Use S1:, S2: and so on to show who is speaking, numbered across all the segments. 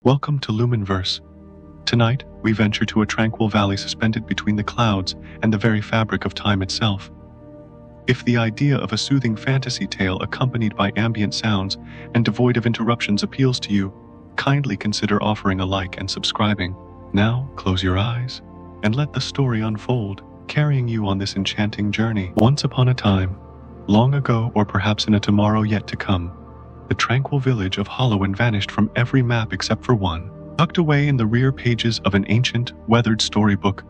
S1: Welcome to Lumenverse. Tonight, we venture to a tranquil valley suspended between the clouds and the very fabric of time itself. If the idea of a soothing fantasy tale accompanied by ambient sounds and devoid of interruptions appeals to you, kindly consider offering a like and subscribing. Now, close your eyes and let the story unfold, carrying you on this enchanting journey. Once upon a time, long ago or perhaps in a tomorrow yet to come, the tranquil village of Halloween vanished from every map except for one. Tucked away in the rear pages of an ancient, weathered storybook,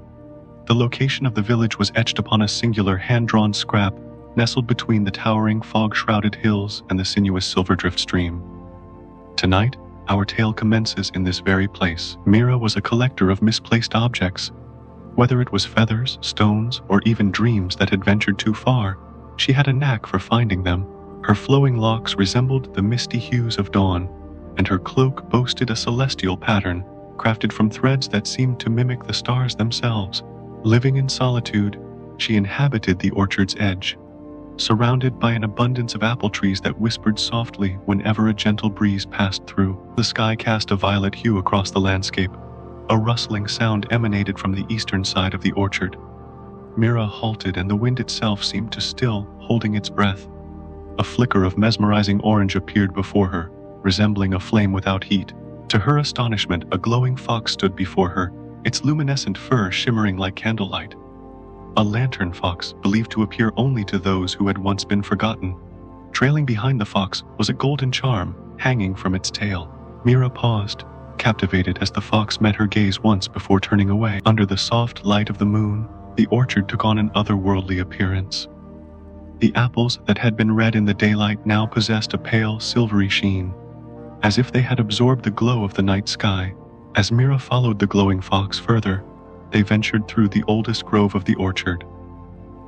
S1: the location of the village was etched upon a singular hand-drawn scrap, nestled between the towering fog-shrouded hills and the sinuous Silverdrift stream. Tonight, our tale commences in this very place. Mira was a collector of misplaced objects. Whether it was feathers, stones, or even dreams that had ventured too far, she had a knack for finding them. Her flowing locks resembled the misty hues of dawn, and her cloak boasted a celestial pattern, crafted from threads that seemed to mimic the stars themselves. Living in solitude, she inhabited the orchard's edge, surrounded by an abundance of apple trees that whispered softly whenever a gentle breeze passed through. The sky cast a violet hue across the landscape. A rustling sound emanated from the eastern side of the orchard. Mira halted, and the wind itself seemed to still, holding its breath. A flicker of mesmerizing orange appeared before her, resembling a flame without heat. To her astonishment, a glowing fox stood before her, its luminescent fur shimmering like candlelight. A lantern fox, believed to appear only to those who had once been forgotten. Trailing behind the fox was a golden charm, hanging from its tail. Mira paused, captivated as the fox met her gaze once before turning away. Under the soft light of the moon, the orchard took on an otherworldly appearance. The apples that had been red in the daylight now possessed a pale, silvery sheen, as if they had absorbed the glow of the night sky. As Mira followed the glowing fox further, they ventured through the oldest grove of the orchard,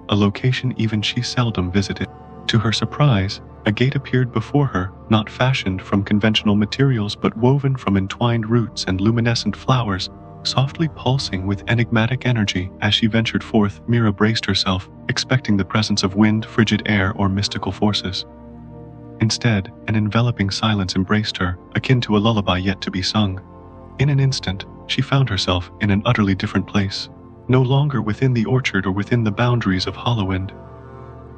S1: a location even she seldom visited. To her surprise, a gate appeared before her, not fashioned from conventional materials but woven from entwined roots and luminescent flowers, softly pulsing with enigmatic energy. As she ventured forth, Mira braced herself, expecting the presence of wind, frigid air, or mystical forces. Instead, an enveloping silence embraced her, akin to a lullaby yet to be sung. In an instant, she found herself in an utterly different place, no longer within the orchard or within the boundaries of Halloween.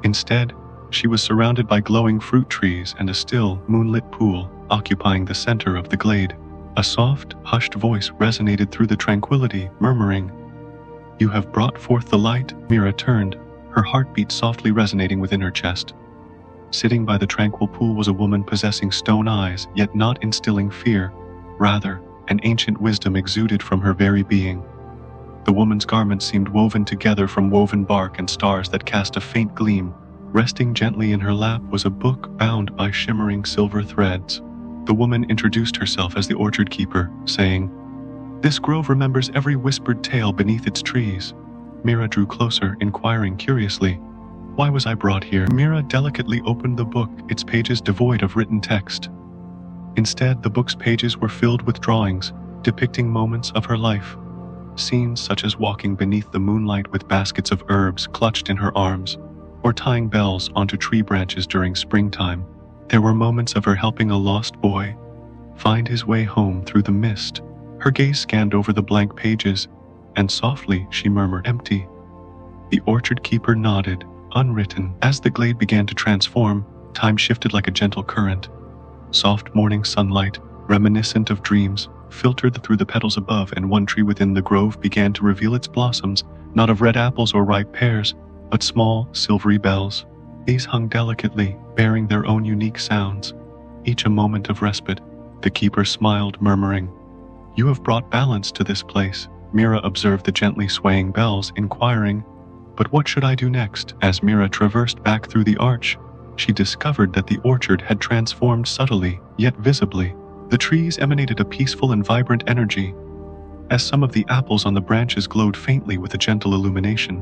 S1: Instead, she was surrounded by glowing fruit trees and a still, moonlit pool occupying the center of the glade. A soft, hushed voice resonated through the tranquility, murmuring, "You have brought forth the light." Mira turned, her heartbeat softly resonating within her chest. Sitting by the tranquil pool was a woman possessing stone eyes, yet not instilling fear. Rather, an ancient wisdom exuded from her very being. The woman's garments seemed woven together from woven bark and stars that cast a faint gleam. Resting gently in her lap was a book bound by shimmering silver threads. The woman introduced herself as the orchard keeper, saying, "This grove remembers every whispered tale beneath its trees." Mira drew closer, inquiring curiously, "Why was I brought here?" Mira delicately opened the book, its pages devoid of written text. Instead, the book's pages were filled with drawings, depicting moments of her life. Scenes such as walking beneath the moonlight with baskets of herbs clutched in her arms, or tying bells onto tree branches during springtime. There were moments of her helping a lost boy find his way home through the mist. Her gaze scanned over the blank pages, and softly she murmured, "Empty." The orchard keeper nodded, unwritten. As the glade began to transform, time shifted like a gentle current. Soft morning sunlight, reminiscent of dreams, filtered through the petals above, and one tree within the grove began to reveal its blossoms, not of red apples or ripe pears, but small, silvery bells. These hung delicately, bearing their own unique sounds, each a moment of respite. The keeper smiled, murmuring, "You have brought balance to this place." Mira observed the gently swaying bells, inquiring, "But what should I do next?" As Mira traversed back through the arch, she discovered that the orchard had transformed subtly, yet visibly. The trees emanated a peaceful and vibrant energy, as some of the apples on the branches glowed faintly with a gentle illumination,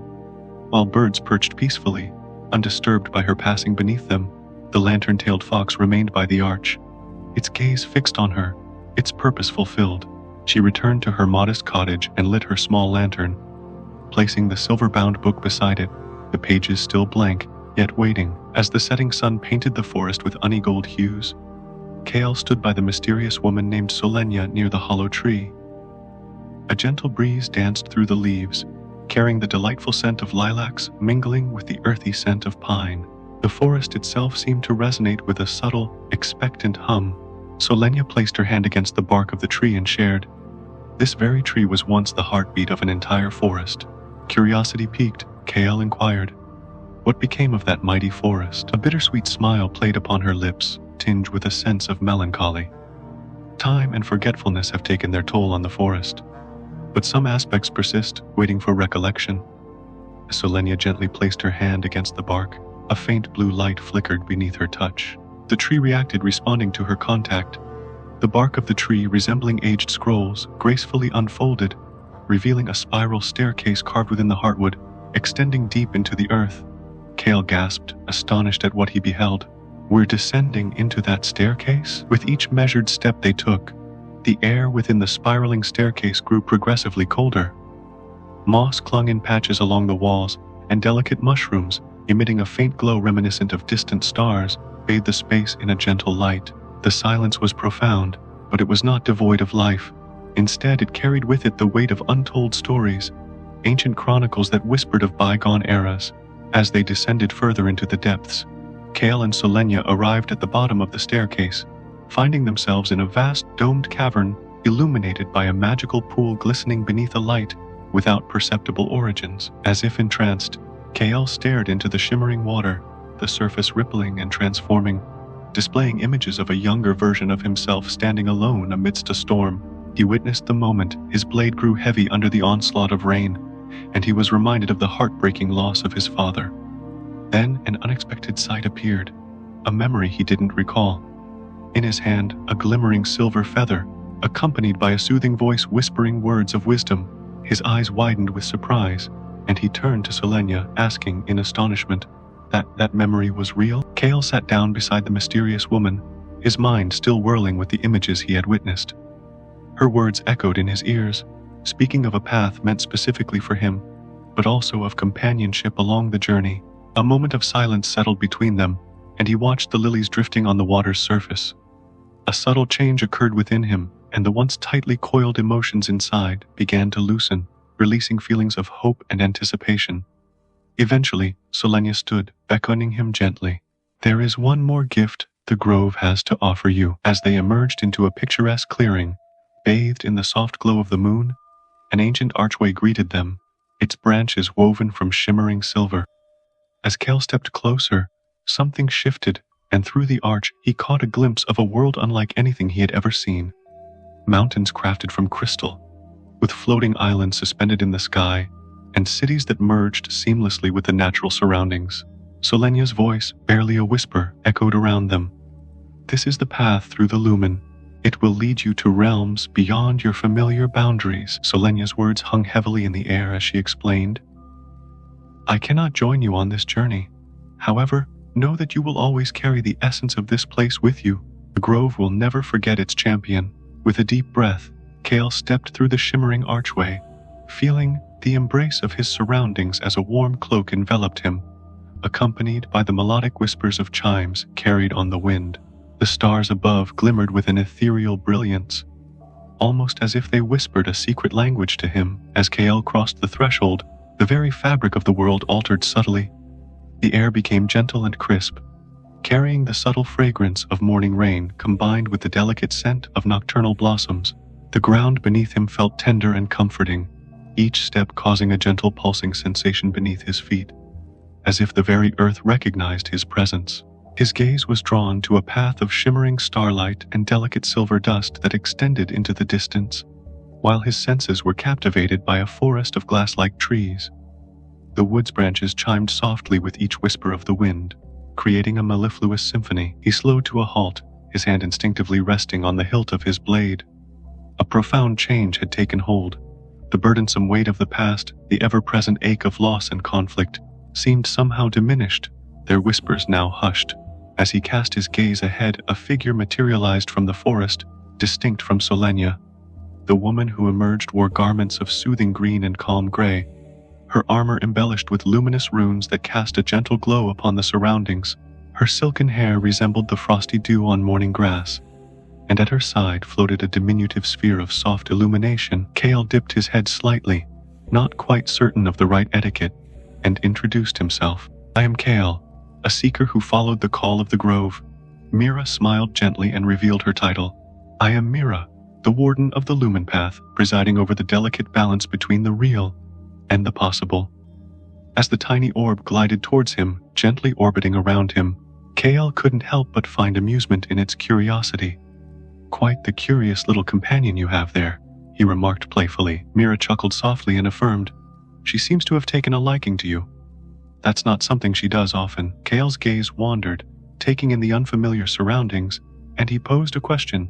S1: while birds perched peacefully, undisturbed by her passing beneath them. The lantern-tailed fox remained by the arch, its gaze fixed on her, its purpose fulfilled. She returned to her modest cottage and lit her small lantern, placing the silver-bound book beside it, the pages still blank, yet waiting. As the setting sun painted the forest with honey-gold hues, Kale stood by the mysterious woman named Solenia near the hollow tree. A gentle breeze danced through the leaves, carrying the delightful scent of lilacs mingling with the earthy scent of pine. The forest itself seemed to resonate with a subtle, expectant hum. Solenia placed her hand against the bark of the tree and shared. This very tree was once the heartbeat of an entire forest. Curiosity piqued, Kale inquired, "What became of that mighty forest?" A bittersweet smile played upon her lips, tinged with a sense of melancholy. Time and forgetfulness have taken their toll on the forest, but some aspects persist, waiting for recollection. As Solenia gently placed her hand against the bark, a faint blue light flickered beneath her touch. The tree reacted, responding to her contact. The bark of the tree, resembling aged scrolls, gracefully unfolded, revealing a spiral staircase carved within the heartwood, extending deep into the earth. Kale gasped, astonished at what he beheld. "We're descending into that staircase?" With each measured step they took, the air within the spiraling staircase grew progressively colder. Moss clung in patches along the walls, and delicate mushrooms, emitting a faint glow reminiscent of distant stars, bathed the space in a gentle light. The silence was profound, but it was not devoid of life. Instead, it carried with it the weight of untold stories, ancient chronicles that whispered of bygone eras. As they descended further into the depths, Kale and Solenia arrived at the bottom of the staircase, finding themselves in a vast domed cavern illuminated by a magical pool glistening beneath a light without perceptible origins. As if entranced, Kale stared into the shimmering water, the surface rippling and transforming, displaying images of a younger version of himself standing alone amidst a storm. He witnessed the moment his blade grew heavy under the onslaught of rain, and he was reminded of the heartbreaking loss of his father. Then an unexpected sight appeared, a memory he didn't recall. In his hand, a glimmering silver feather, accompanied by a soothing voice whispering words of wisdom. His eyes widened with surprise, and he turned to Solenia, asking in astonishment, That memory was real? Kale sat down beside the mysterious woman, his mind still whirling with the images he had witnessed. Her words echoed in his ears, speaking of a path meant specifically for him, but also of companionship along the journey. A moment of silence settled between them, and he watched the lilies drifting on the water's surface. A subtle change occurred within him, and the once tightly coiled emotions inside began to loosen, releasing feelings of hope and anticipation. Eventually, Solenia stood, beckoning him gently. "There is one more gift the grove has to offer you." As they emerged into a picturesque clearing, bathed in the soft glow of the moon, an ancient archway greeted them, its branches woven from shimmering silver. As Kale stepped closer, something shifted, and through the arch he caught a glimpse of a world unlike anything he had ever seen. Mountains crafted from crystal, with floating islands suspended in the sky, and cities that merged seamlessly with the natural surroundings. Solenia's voice, barely a whisper, echoed around them. "This is the path through the Lumen. It will lead you to realms beyond your familiar boundaries." Solenia's words hung heavily in the air as she explained, "I cannot join you on this journey. However, know that you will always carry the essence of this place with you. The grove will never forget its champion." With a deep breath, Kale stepped through the shimmering archway, feeling the embrace of his surroundings as a warm cloak enveloped him, accompanied by the melodic whispers of chimes carried on the wind. The stars above glimmered with an ethereal brilliance, almost as if they whispered a secret language to him. As Kale crossed the threshold, the very fabric of the world altered subtly. The air became gentle and crisp, carrying the subtle fragrance of morning rain combined with the delicate scent of nocturnal blossoms. The ground beneath him felt tender and comforting, each step causing a gentle pulsing sensation beneath his feet, as if the very earth recognized his presence. His gaze was drawn to a path of shimmering starlight and delicate silver dust that extended into the distance, while his senses were captivated by a forest of glass-like trees. The wood's branches chimed softly with each whisper of the wind, creating a mellifluous symphony. He slowed to a halt, his hand instinctively resting on the hilt of his blade. A profound change had taken hold. The burdensome weight of the past, the ever-present ache of loss and conflict, seemed somehow diminished, their whispers now hushed. As he cast his gaze ahead, a figure materialized from the forest, distinct from Solenia. The woman who emerged wore garments of soothing green and calm gray, her armor embellished with luminous runes that cast a gentle glow upon the surroundings. Her silken hair resembled the frosty dew on morning grass, and at her side floated a diminutive sphere of soft illumination. Kale dipped his head slightly, not quite certain of the right etiquette, and introduced himself. "I am Kale, a seeker who followed the call of the grove." Mira smiled gently and revealed her title. "I am Mira, the warden of the Lumen Path, presiding over the delicate balance between the real and the possible." As the tiny orb glided towards him, gently orbiting around him, Kale couldn't help but find amusement in its curiosity. "Quite the curious little companion you have there," he remarked playfully. Mira chuckled softly and affirmed, "She seems to have taken a liking to you." "That's not something she does often." Kale's gaze wandered, taking in the unfamiliar surroundings, and he posed a question.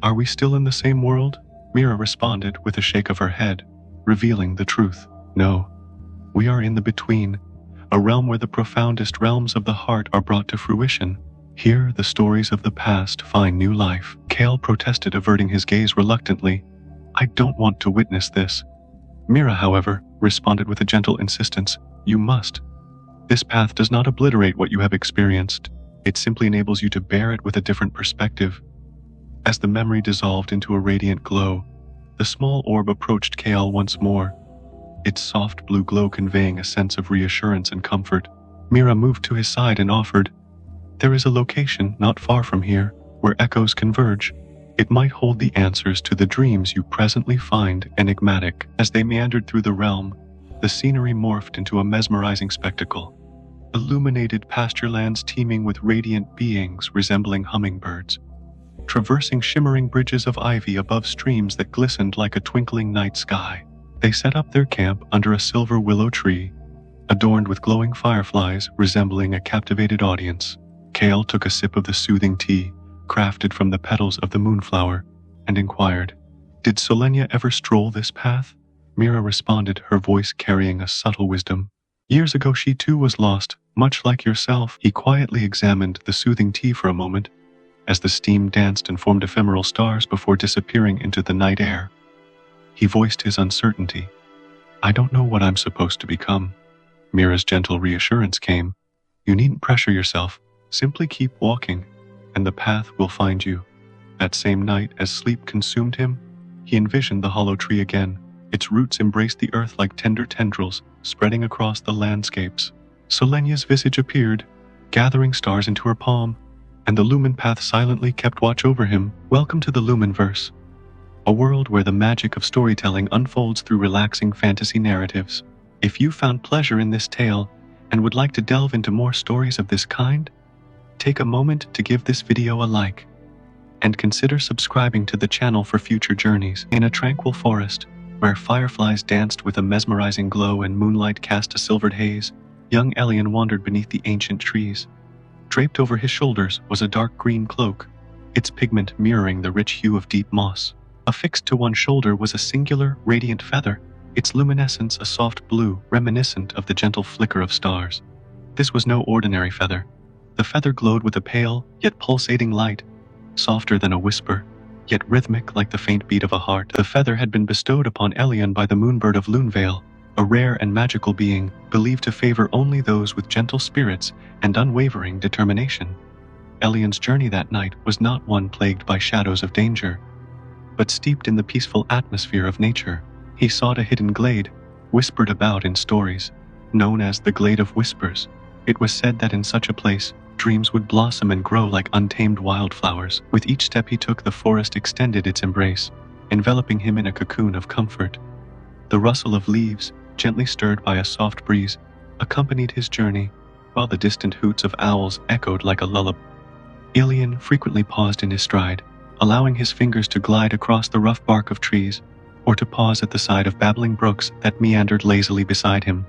S1: "Are we still in the same world?" Mira responded with a shake of her head, revealing the truth. "No. We are in the between, a realm where the profoundest realms of the heart are brought to fruition. Here, the stories of the past find new life." Kale protested, averting his gaze reluctantly. "I don't want to witness this." Mira, however, responded with a gentle insistence. "You must. This path does not obliterate what you have experienced. It simply enables you to bear it with a different perspective." As the memory dissolved into a radiant glow, the small orb approached Kale once more, its soft blue glow conveying a sense of reassurance and comfort. Mira moved to his side and offered, "There is a location not far from here where echoes converge. It might hold the answers to the dreams you presently find enigmatic." As they meandered through the realm, the scenery morphed into a mesmerizing spectacle. Illuminated pasture lands teeming with radiant beings resembling hummingbirds, traversing shimmering bridges of ivy above streams that glistened like a twinkling night sky. They set up their camp under a silver willow tree, adorned with glowing fireflies resembling a captivated audience. Kale took a sip of the soothing tea, crafted from the petals of the moonflower, and inquired, "Did Solenia ever stroll this path?" Mira responded, her voice carrying a subtle wisdom. "Years ago she too was lost, much like yourself." He quietly examined the soothing tea for a moment, as the steam danced and formed ephemeral stars before disappearing into the night air. He voiced his uncertainty. "I don't know what I'm supposed to become." Mira's gentle reassurance came. "You needn't pressure yourself. Simply keep walking, and the path will find you." That same night, as sleep consumed him, he envisioned the hollow tree again. Its roots embraced the earth like tender tendrils, spreading across the landscapes. Solenia's visage appeared, gathering stars into her palm, and the Lumen Path silently kept watch over him. Welcome to the Lumenverse, a world where the magic of storytelling unfolds through relaxing fantasy narratives. If you found pleasure in this tale and would like to delve into more stories of this kind, take a moment to give this video a like, and consider subscribing to the channel for future journeys. In a tranquil forest, where fireflies danced with a mesmerizing glow and moonlight cast a silvered haze, young Elian wandered beneath the ancient trees. Draped over his shoulders was a dark green cloak, its pigment mirroring the rich hue of deep moss. Affixed to one shoulder was a singular, radiant feather, its luminescence a soft blue reminiscent of the gentle flicker of stars. This was no ordinary feather. The feather glowed with a pale, yet pulsating light, softer than a whisper, yet rhythmic like the faint beat of a heart. The feather had been bestowed upon Elian by the moonbird of Lunevale, a rare and magical being believed to favor only those with gentle spirits and unwavering determination. Elian's journey that night was not one plagued by shadows of danger, but steeped in the peaceful atmosphere of nature. He sought a hidden glade, whispered about in stories, known as the Glade of Whispers. It was said that in such a place, dreams would blossom and grow like untamed wildflowers. With each step he took, the forest extended its embrace, enveloping him in a cocoon of comfort. The rustle of leaves, gently stirred by a soft breeze, accompanied his journey, while the distant hoots of owls echoed like a lullaby. Elian frequently paused in his stride, allowing his fingers to glide across the rough bark of trees, or to pause at the side of babbling brooks that meandered lazily beside him.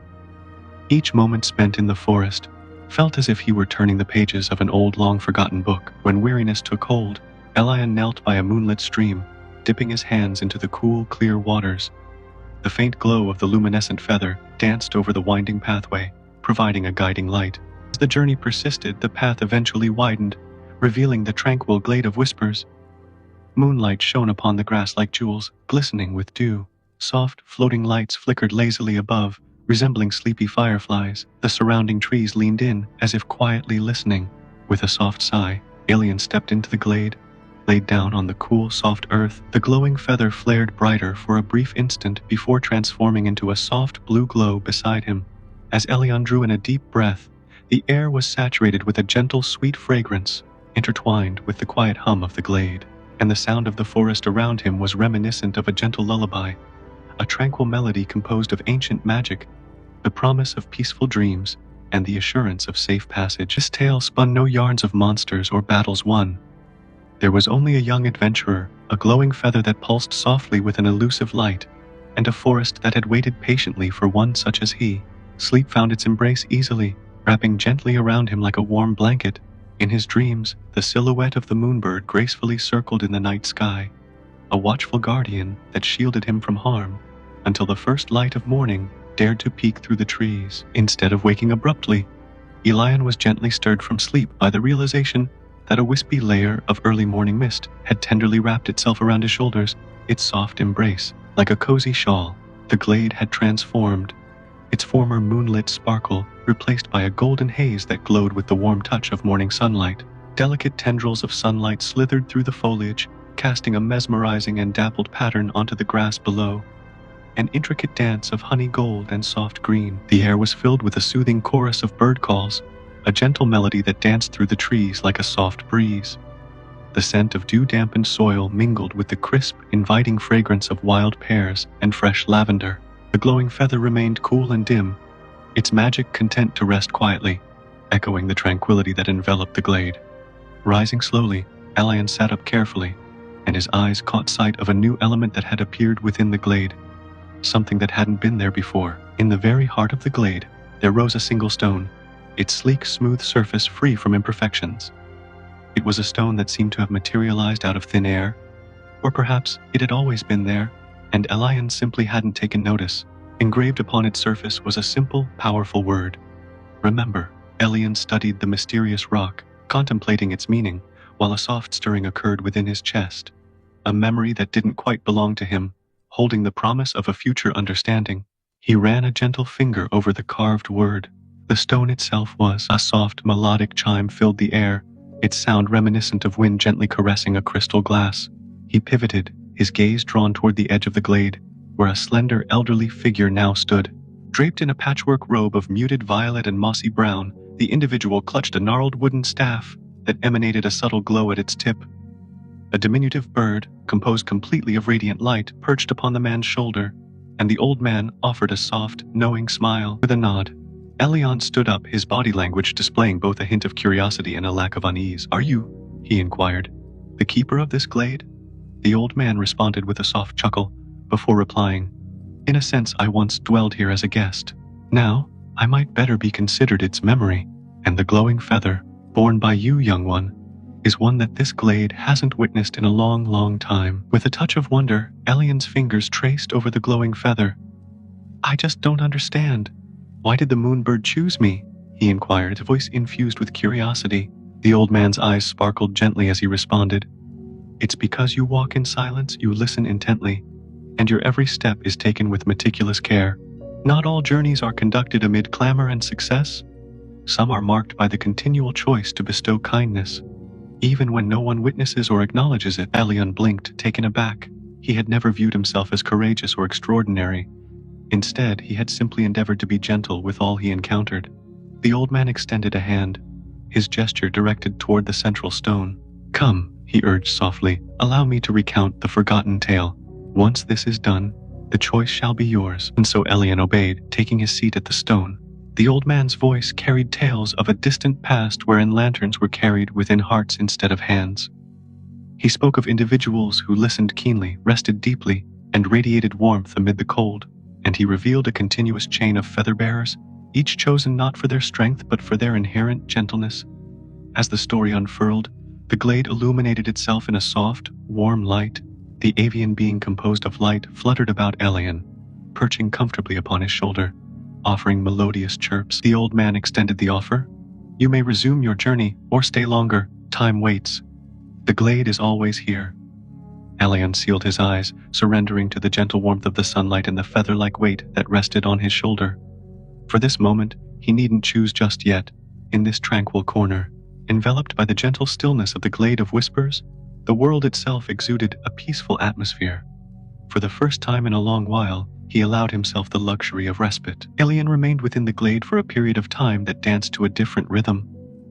S1: Each moment spent in the forest felt as if he were turning the pages of an old, long-forgotten book. When weariness took hold, Elian knelt by a moonlit stream, dipping his hands into the cool, clear waters. The faint glow of the luminescent feather danced over the winding pathway, providing a guiding light. As the journey persisted, the path eventually widened, revealing the tranquil Glade of Whispers. Moonlight shone upon the grass like jewels, glistening with dew. Soft, floating lights flickered lazily above, resembling sleepy fireflies. The surrounding trees leaned in, as if quietly listening. With a soft sigh, Elian stepped into the glade, laid down on the cool, soft earth. The glowing feather flared brighter for a brief instant before transforming into a soft blue glow beside him. As Elion drew in a deep breath, the air was saturated with a gentle, sweet fragrance, intertwined with the quiet hum of the glade, and the sound of the forest around him was reminiscent of a gentle lullaby, a tranquil melody composed of ancient magic, the promise of peaceful dreams, and the assurance of safe passage. This tale spun no yarns of monsters or battles won. There was only a young adventurer, a glowing feather that pulsed softly with an elusive light, and a forest that had waited patiently for one such as he. Sleep found its embrace easily, wrapping gently around him like a warm blanket. In his dreams, the silhouette of the moonbird gracefully circled in the night sky, a watchful guardian that shielded him from harm, until the first light of morning dared to peek through the trees. Instead of waking abruptly, Elion was gently stirred from sleep by the realization that a wispy layer of early morning mist had tenderly wrapped itself around his shoulders, its soft embrace like a cozy shawl. The glade had transformed, its former moonlit sparkle replaced by a golden haze that glowed with the warm touch of morning sunlight. Delicate tendrils of sunlight slithered through the foliage, casting a mesmerizing and dappled pattern onto the grass below, an intricate dance of honey gold and soft green. The air was filled with a soothing chorus of bird calls, a gentle melody that danced through the trees like a soft breeze. The scent of dew-dampened soil mingled with the crisp, inviting fragrance of wild pears and fresh lavender. The glowing feather remained cool and dim, its magic content to rest quietly, echoing the tranquility that enveloped the glade. Rising slowly, Elion sat up carefully, and his eyes caught sight of a new element that had appeared within the glade, something that hadn't been there before. In the very heart of the glade, there rose a single stone, its sleek, smooth surface free from imperfections. It was a stone that seemed to have materialized out of thin air, or perhaps it had always been there, and Elion simply hadn't taken notice. Engraved upon its surface was a simple, powerful word. Remember. Elion studied the mysterious rock, contemplating its meaning, while a soft stirring occurred within his chest. A memory that didn't quite belong to him, holding the promise of a future understanding. He ran a gentle finger over the carved word. The stone itself was a soft, melodic chime filled the air, its sound reminiscent of wind gently caressing a crystal glass. He pivoted, his gaze drawn toward the edge of the glade, where a slender, elderly figure now stood. Draped in a patchwork robe of muted violet and mossy brown, the individual clutched a gnarled wooden staff that emanated a subtle glow at its tip. A diminutive bird, composed completely of radiant light, perched upon the man's shoulder, and the old man offered a soft, knowing smile. With a nod, Elion stood up, his body language displaying both a hint of curiosity and a lack of unease. "Are you," he inquired, "the keeper of this glade?" The old man responded with a soft chuckle, before replying, "In a sense, I once dwelled here as a guest. Now, I might better be considered its memory, and the glowing feather, borne by you, young one, is one that this glade hasn't witnessed in a long, long time." With a touch of wonder, Elion's fingers traced over the glowing feather. "I just don't understand. Why did the moonbird choose me?" he inquired, his voice infused with curiosity. The old man's eyes sparkled gently as he responded, "It's because you walk in silence, you listen intently, and your every step is taken with meticulous care. Not all journeys are conducted amid clamor and success. Some are marked by the continual choice to bestow kindness, even when no one witnesses or acknowledges it." Elion blinked, taken aback. He had never viewed himself as courageous or extraordinary. Instead, he had simply endeavored to be gentle with all he encountered. The old man extended a hand, his gesture directed toward the central stone. "Come," he urged softly, "allow me to recount the forgotten tale. Once this is done, the choice shall be yours." And so Elion obeyed, taking his seat at the stone. The old man's voice carried tales of a distant past wherein lanterns were carried within hearts instead of hands. He spoke of individuals who listened keenly, rested deeply, and radiated warmth amid the cold, and he revealed a continuous chain of feather-bearers, each chosen not for their strength but for their inherent gentleness. As the story unfurled, the glade illuminated itself in a soft, warm light. The avian being composed of light fluttered about Elion, perching comfortably upon his shoulder, offering melodious chirps. The old man extended the offer. "You may resume your journey, or stay longer. Time waits. The glade is always here." Elion sealed his eyes, surrendering to the gentle warmth of the sunlight and the feather-like weight that rested on his shoulder. For this moment, he needn't choose just yet. In this tranquil corner, enveloped by the gentle stillness of the glade of whispers, The world itself exuded a peaceful atmosphere. For the first time in a long while, he allowed himself the luxury of respite. Elian remained within the glade for a period of time that danced to a different rhythm,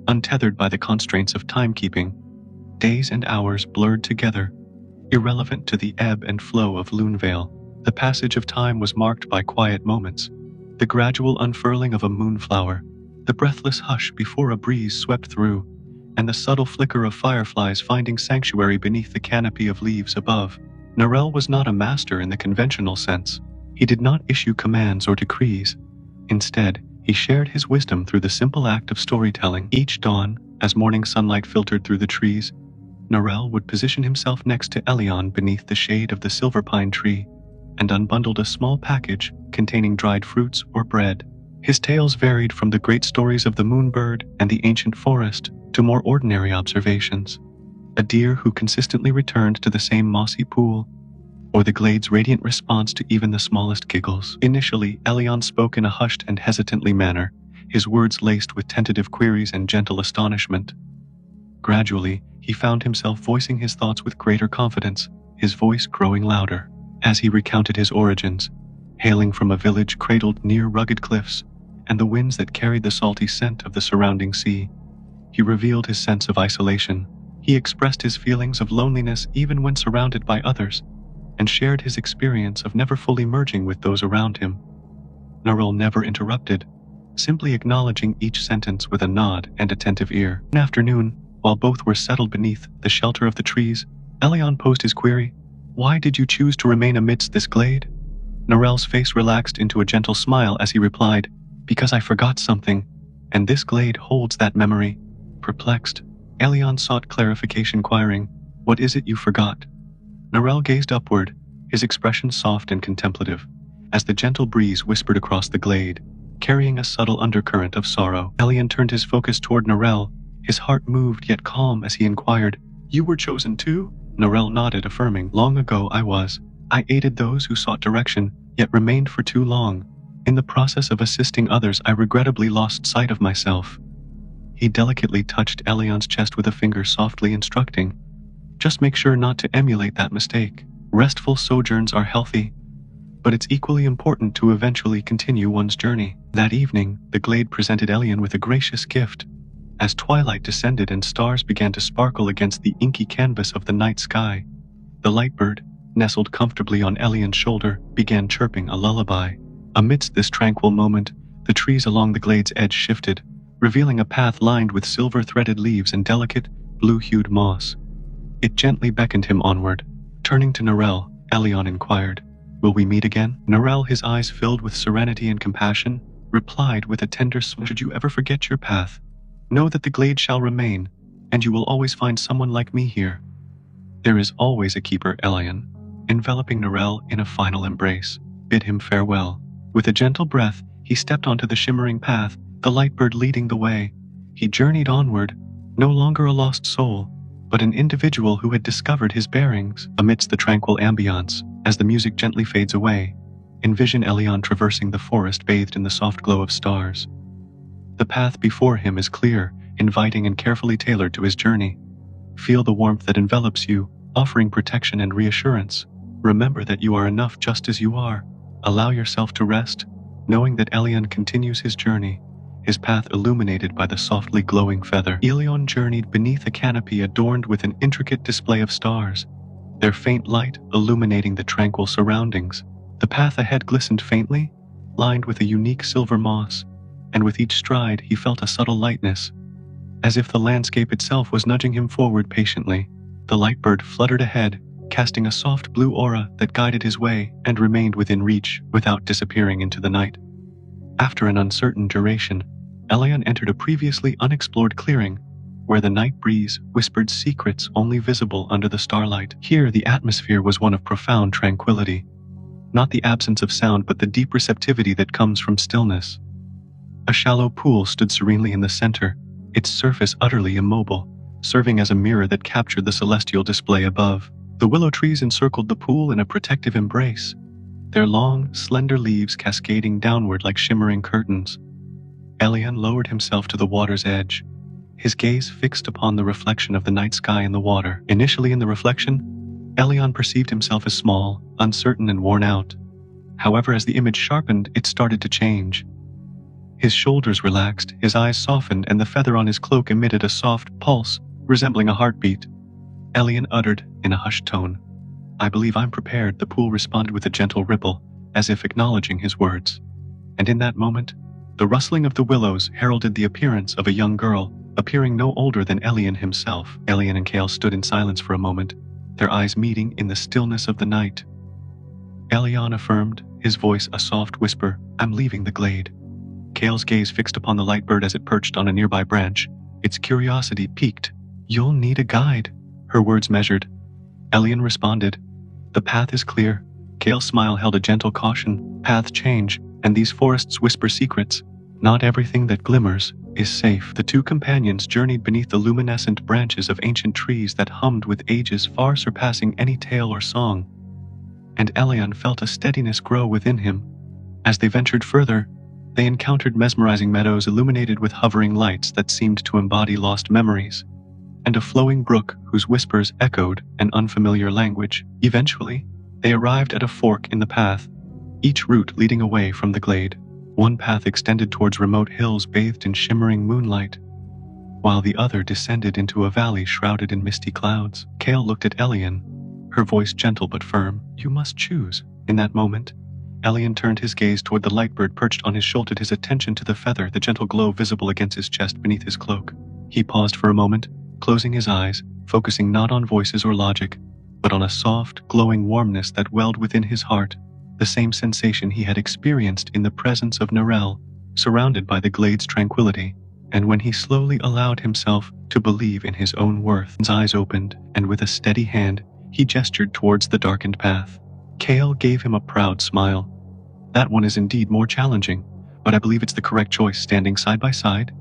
S1: untethered by the constraints of timekeeping. Days and hours blurred together, irrelevant to the ebb and flow of Lumenverse. The passage of time was marked by quiet moments, the gradual unfurling of a moonflower, the breathless hush before a breeze swept through, and the subtle flicker of fireflies finding sanctuary beneath the canopy of leaves above. Narelle was not a master in the conventional sense. He did not issue commands or decrees. Instead, he shared his wisdom through the simple act of storytelling. Each dawn, as morning sunlight filtered through the trees, Narelle would position himself next to Elian beneath the shade of the silver pine tree, and unbundled a small package containing dried fruits or bread. His tales varied from the great stories of the moonbird and the ancient forest to more ordinary observations. A deer who consistently returned to the same mossy pool, or the glade's radiant response to even the smallest giggles. Initially, Elian spoke in a hushed and hesitantly manner, his words laced with tentative queries and gentle astonishment. Gradually, he found himself voicing his thoughts with greater confidence, his voice growing louder. As he recounted his origins, hailing from a village cradled near rugged cliffs and the winds that carried the salty scent of the surrounding sea, he revealed his sense of isolation. He expressed his feelings of loneliness even when surrounded by others, and shared his experience of never fully merging with those around him. Narelle never interrupted, simply acknowledging each sentence with a nod and attentive ear. One afternoon, while both were settled beneath the shelter of the trees, Elian posed his query, "Why did you choose to remain amidst this glade?" Narelle's face relaxed into a gentle smile as he replied, "Because I forgot something, and this glade holds that memory." Perplexed, Elian sought clarification, inquiring, "What is it you forgot?" Narelle gazed upward, his expression soft and contemplative, as the gentle breeze whispered across the glade, carrying a subtle undercurrent of sorrow. Elian turned his focus toward Narelle, his heart moved yet calm as he inquired, "You were chosen too?" Narelle nodded, affirming, "Long ago I was. I aided those who sought direction, yet remained for too long. In the process of assisting others, I regrettably lost sight of myself." He delicately touched Elian's chest with a finger, softly instructing, "Just make sure not to emulate that mistake. Restful sojourns are healthy, but it's equally important to eventually continue one's journey." That evening, the glade presented Elian with a gracious gift. As twilight descended and stars began to sparkle against the inky canvas of the night sky, the lightbird, nestled comfortably on Elian's shoulder, began chirping a lullaby. Amidst this tranquil moment, the trees along the glade's edge shifted, revealing a path lined with silver-threaded leaves and delicate, blue-hued moss. It gently beckoned him onward. Turning to Narelle, Elian inquired, "Will we meet again?" Narelle, his eyes filled with serenity and compassion, replied with a tender smile, "Should you ever forget your path, know that the glade shall remain, and you will always find someone like me here." "There is always a keeper," Elian, enveloping Narelle in a final embrace, bid him farewell. With a gentle breath, he stepped onto the shimmering path, the lightbird leading the way. He journeyed onward, no longer a lost soul, but an individual who had discovered his bearings. Amidst the tranquil ambiance, as the music gently fades away, envision Elian traversing the forest bathed in the soft glow of stars. The path before him is clear, inviting and carefully tailored to his journey. Feel the warmth that envelops you, offering protection and reassurance. Remember that you are enough just as you are. Allow yourself to rest, knowing that Elian continues his journey, his path illuminated by the softly glowing feather. Elian journeyed beneath a canopy adorned with an intricate display of stars, their faint light illuminating the tranquil surroundings. The path ahead glistened faintly, lined with a unique silver moss, and with each stride he felt a subtle lightness, as if the landscape itself was nudging him forward patiently. The lightbird fluttered ahead, casting a soft blue aura that guided his way and remained within reach without disappearing into the night. After an uncertain duration, Elian entered a previously unexplored clearing, where the night breeze whispered secrets only visible under the starlight. Here, the atmosphere was one of profound tranquility. Not the absence of sound, but the deep receptivity that comes from stillness. A shallow pool stood serenely in the center, its surface utterly immobile, serving as a mirror that captured the celestial display above. The willow trees encircled the pool in a protective embrace, their long, slender leaves cascading downward like shimmering curtains. Elian lowered himself to the water's edge, his gaze fixed upon the reflection of the night sky in the water. Initially in the reflection, Elion perceived himself as small, uncertain, and worn out. However, as the image sharpened, it started to change. His shoulders relaxed, his eyes softened, and the feather on his cloak emitted a soft pulse, resembling a heartbeat. Elion uttered, in a hushed tone, "I believe I'm prepared." The pool responded with a gentle ripple, as if acknowledging his words. And in that moment, the rustling of the willows heralded the appearance of a young girl, appearing no older than Elion himself. Elion and Kale stood in silence for a moment, their eyes meeting in the stillness of the night. Elion affirmed, his voice a soft whisper, "I'm leaving the glade." Kale's gaze fixed upon the light bird as it perched on a nearby branch, its curiosity piqued. "You'll need a guide," her words measured. Elion responded, "The path is clear." Kale's smile held a gentle caution, "Paths change, and these forests whisper secrets. Not everything that glimmers is safe." The two companions journeyed beneath the luminescent branches of ancient trees that hummed with ages far surpassing any tale or song. And Elion felt a steadiness grow within him. As they ventured further, they encountered mesmerizing meadows illuminated with hovering lights that seemed to embody lost memories, and a flowing brook whose whispers echoed an unfamiliar language. Eventually, they arrived at a fork in the path, each route leading away from the glade. One path extended towards remote hills bathed in shimmering moonlight, while the other descended into a valley shrouded in misty clouds. Kale looked at Elion, her voice gentle but firm. "You must choose." In that moment, Elion turned his gaze toward the light bird perched on his shoulder, his attention to the feather, the gentle glow visible against his chest beneath his cloak. He paused for a moment, closing his eyes, focusing not on voices or logic, but on a soft, glowing warmness that welled within his heart, the same sensation he had experienced in the presence of Narelle, surrounded by the glade's tranquility. And when he slowly allowed himself to believe in his own worth, his eyes opened, and with a steady hand, he gestured towards the darkened path. Kale gave him a proud smile. "That one is indeed more challenging, but I believe it's the correct choice." Standing side by side,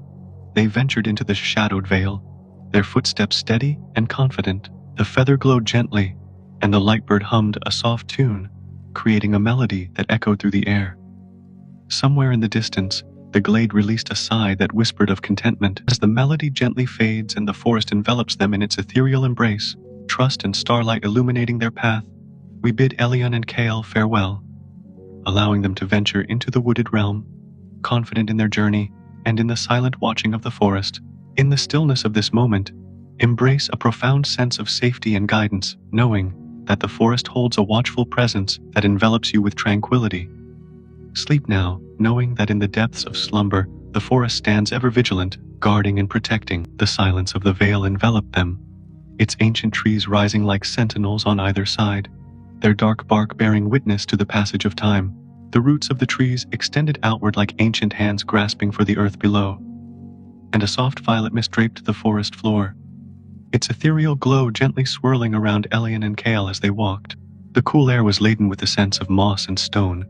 S1: they ventured into the shadowed vale, their footsteps steady and confident. The feather glowed gently, and the light bird hummed a soft tune, creating a melody that echoed through the air. Somewhere in the distance, the glade released a sigh that whispered of contentment. As the melody gently fades and the forest envelops them in its ethereal embrace, trust and starlight illuminating their path, we bid Elion and Kale farewell, allowing them to venture into the wooded realm, confident in their journey and in the silent watching of the forest. In the stillness of this moment, embrace a profound sense of safety and guidance, knowing that the forest holds a watchful presence that envelops you with tranquility. Sleep now, knowing that in the depths of slumber, the forest stands ever vigilant, guarding and protecting. The silence of the vale enveloped them, its ancient trees rising like sentinels on either side, their dark bark bearing witness to the passage of time. The roots of the trees extended outward like ancient hands grasping for the earth below, and a soft violet mist draped the forest floor, its ethereal glow gently swirling around Elion and Kale as they walked. The cool air was laden with the scents of moss and stone,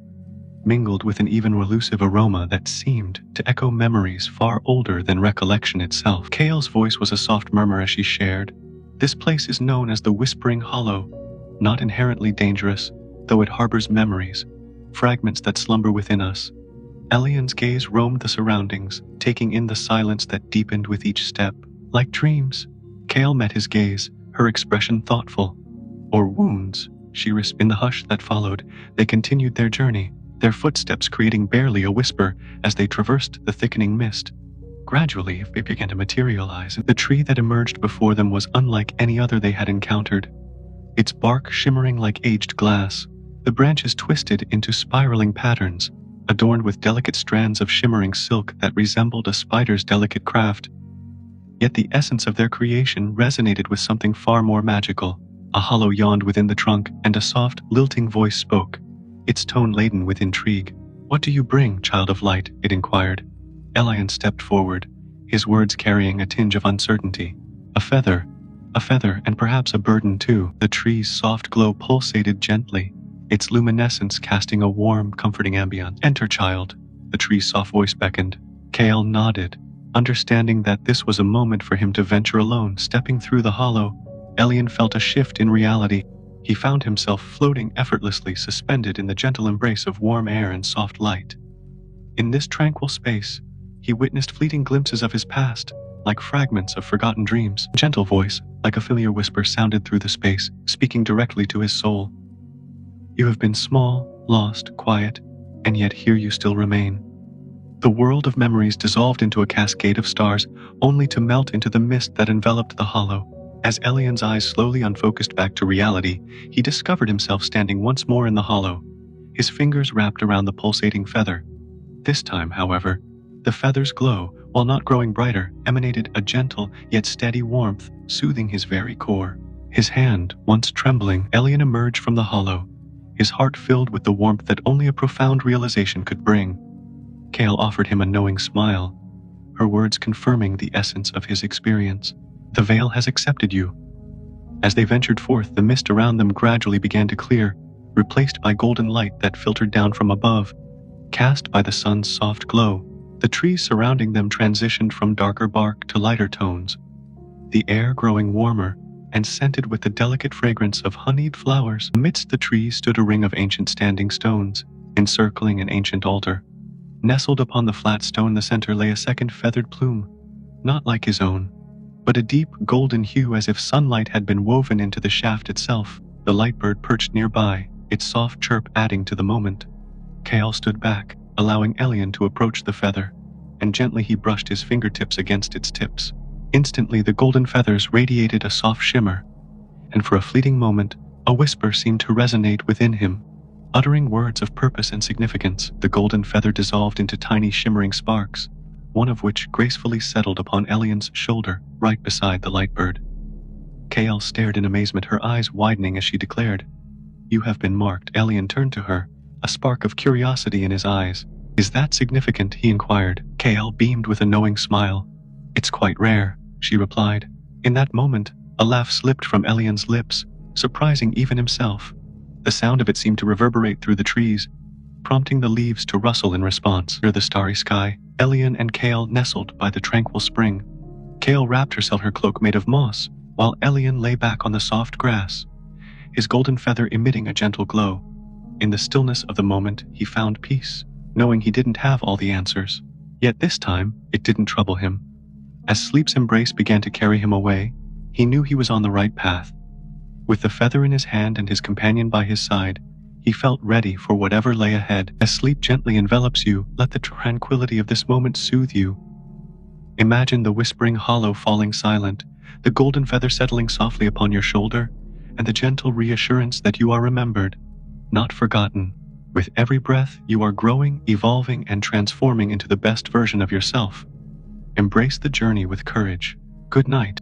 S1: mingled with an even elusive aroma that seemed to echo memories far older than recollection itself. Kale's voice was a soft murmur as she shared, "This place is known as the Whispering Hollow, not inherently dangerous, though it harbors memories, fragments that slumber within us." Elion's gaze roamed the surroundings, taking in the silence that deepened with each step. Like dreams, Kale met his gaze, her expression thoughtful. "Or wounds," she whispered. In the hush that followed, they continued their journey, their footsteps creating barely a whisper as they traversed the thickening mist. Gradually, it began to materialize. The tree that emerged before them was unlike any other they had encountered, its bark shimmering like aged glass, the branches twisted into spiraling patterns, adorned with delicate strands of shimmering silk that resembled a spider's delicate craft. Yet the essence of their creation resonated with something far more magical. A hollow yawned within the trunk, and a soft, lilting voice spoke, its tone laden with intrigue. "What do you bring, child of light?" it inquired. Elion stepped forward, his words carrying a tinge of uncertainty. A feather, and perhaps a burden too." The tree's soft glow pulsated gently, its luminescence casting a warm, comforting ambience. "Enter, child," the tree's soft voice beckoned. Kale nodded, understanding that this was a moment for him to venture alone. Stepping through the hollow, Elion felt a shift in reality. He found himself floating effortlessly, suspended in the gentle embrace of warm air and soft light. In this tranquil space, he witnessed fleeting glimpses of his past, like fragments of forgotten dreams. A gentle voice, like a familiar whisper, sounded through the space, speaking directly to his soul. You have been small, lost, quiet, and yet here you still remain. The world of memories dissolved into a cascade of stars, only to melt into the mist that enveloped the hollow. As Elian's eyes slowly unfocused back to reality, he discovered himself standing once more in the hollow, his fingers wrapped around the pulsating feather. This time, however, the feather's glow, while not growing brighter, emanated a gentle yet steady warmth, soothing his very core. His hand, once trembling, Elian emerged from the hollow, his heart filled with the warmth that only a profound realization could bring. Kale offered him a knowing smile, her words confirming the essence of his experience. The veil has accepted you. As they ventured forth, the mist around them gradually began to clear, replaced by golden light that filtered down from above. Cast by the sun's soft glow, the trees surrounding them transitioned from darker bark to lighter tones, the air growing warmer and scented with the delicate fragrance of honeyed flowers. Amidst the trees stood a ring of ancient standing stones, encircling an ancient altar. Nestled upon the flat stone the center lay a second feathered plume, not like his own, but a deep golden hue, as if sunlight had been woven into the shaft itself. The light bird perched nearby, its soft chirp adding to the moment. Kale stood back, allowing Elian to approach the feather, and gently he brushed his fingertips against its tips. Instantly the golden feathers radiated a soft shimmer, and for a fleeting moment, a whisper seemed to resonate within him. Uttering words of purpose and significance, the golden feather dissolved into tiny shimmering sparks, one of which gracefully settled upon Elian's shoulder, right beside the light bird. Kale stared in amazement, her eyes widening as she declared, "You have been marked." Elian turned to her, a spark of curiosity in his eyes. "Is that significant?" he inquired. Kale beamed with a knowing smile. "It's quite rare," she replied. In that moment, a laugh slipped from Elian's lips, surprising even himself. The sound of it seemed to reverberate through the trees, prompting the leaves to rustle in response. Under the starry sky, Elian and Kale nestled by the tranquil spring. Kale wrapped herself in her cloak made of moss, while Elian lay back on the soft grass, his golden feather emitting a gentle glow. In the stillness of the moment, he found peace, knowing he didn't have all the answers. Yet this time, it didn't trouble him. As sleep's embrace began to carry him away, he knew he was on the right path. With the feather in his hand and his companion by his side, he felt ready for whatever lay ahead. As sleep gently envelops you, let the tranquility of this moment soothe you. Imagine the whispering hollow falling silent, the golden feather settling softly upon your shoulder, and the gentle reassurance that you are remembered, not forgotten. With every breath, you are growing, evolving, and transforming into the best version of yourself. Embrace the journey with courage. Good night.